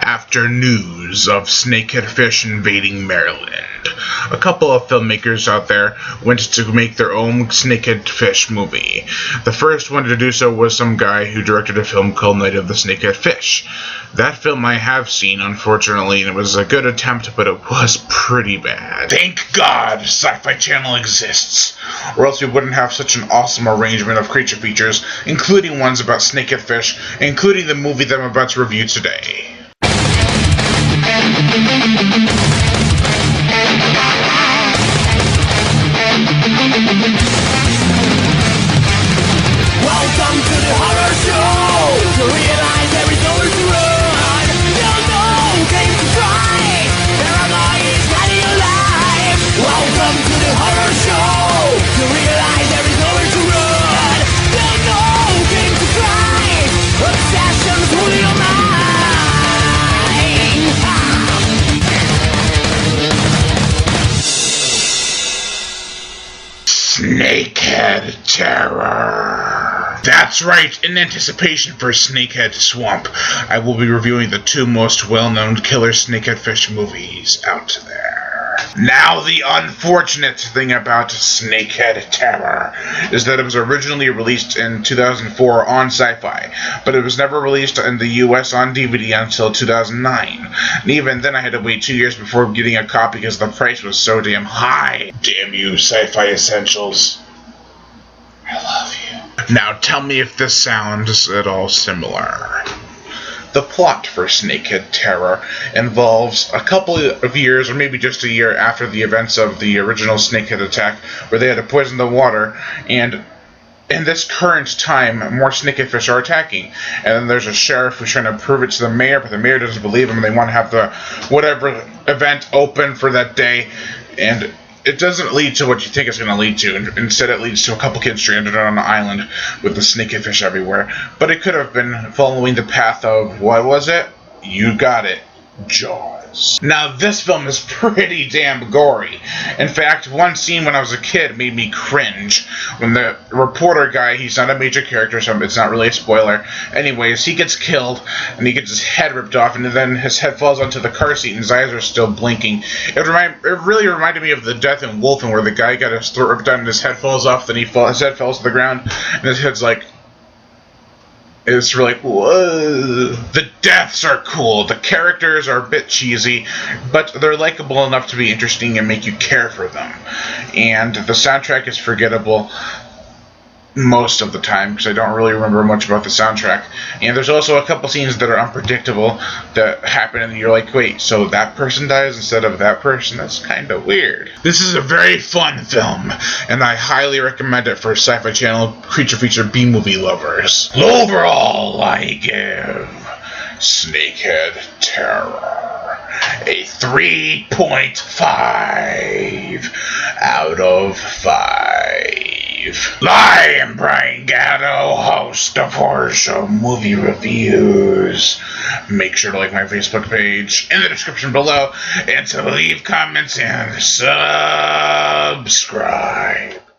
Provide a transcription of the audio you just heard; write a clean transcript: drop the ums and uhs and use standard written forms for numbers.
after news of snakehead fish invading Maryland. A couple of filmmakers out there went to make their own snakehead fish movie. The first one to do so was some guy who directed a film called Night of the Snakehead Fish. That film I have seen, unfortunately, and it was a good attempt, but it was pretty bad. Thank God Sci-Fi Channel exists, or else we wouldn't have such an awesome arrangement of creature features, including ones about snakehead fish, including the movie that I'm about to review today. Welcome to the horror show. To realize there is nowhere to run. No game to try. Paranoia is running alive. Welcome to the horror show. To realize there is nowhere to run. No game to try. Obsessions rule your mind. Snakehead Terror. That's right, in anticipation for Snakehead Swamp, I will be reviewing the two most well-known killer snakehead fish movies out there. Now, the unfortunate thing about Snakehead Terror is that it was originally released in 2004 on Sci-Fi, but it was never released in the US on DVD until 2009. And even then I had to wait 2 years before getting a copy because the price was so damn high. Damn you, Sci-Fi Essentials. I love you. Now tell me if this sounds at all similar. The plot for Snakehead Terror involves a couple of years, or maybe just a year after the events of the original Snakehead attack, where they had to poison the water, and in this current time, more snakehead fish are attacking. And then there's a sheriff who's trying to prove it to the mayor, but the mayor doesn't believe him, and they want to have the whatever event open for that day, and it doesn't lead to what you think it's going to lead to. Instead, it leads to a couple kids stranded on an island with the snakehead fish everywhere. But it could have been following the path of, what was it? You got it. Jaws. Now, this film is pretty damn gory. In fact, one scene when I was a kid made me cringe. When the reporter guy, he's not a major character, so it's not really a spoiler. Anyways, he gets killed, and he gets his head ripped off, and then his head falls onto the car seat, and his eyes are still blinking. It really reminded me of the death in Wolfen, where the guy got his throat ripped out, and his head falls off, then his head falls to the ground, and his head's like... It's really, whoa. The deaths are cool, the characters are a bit cheesy, but they're likable enough to be interesting and make you care for them. And the soundtrack is forgettable most of the time, because I don't really remember much about the soundtrack. And there's also a couple scenes that are unpredictable that happen, and you're like, wait, so that person dies instead of that person? That's kind of weird. This is a very fun film, and I highly recommend it for Sci-Fi Channel creature feature B-movie lovers. Overall, I give Snakehead Terror a 3.5 out of 5. I am Brian Gatto, host of Horror Show Movie Reviews. Make sure to like my Facebook page in the description below, and to leave comments and subscribe.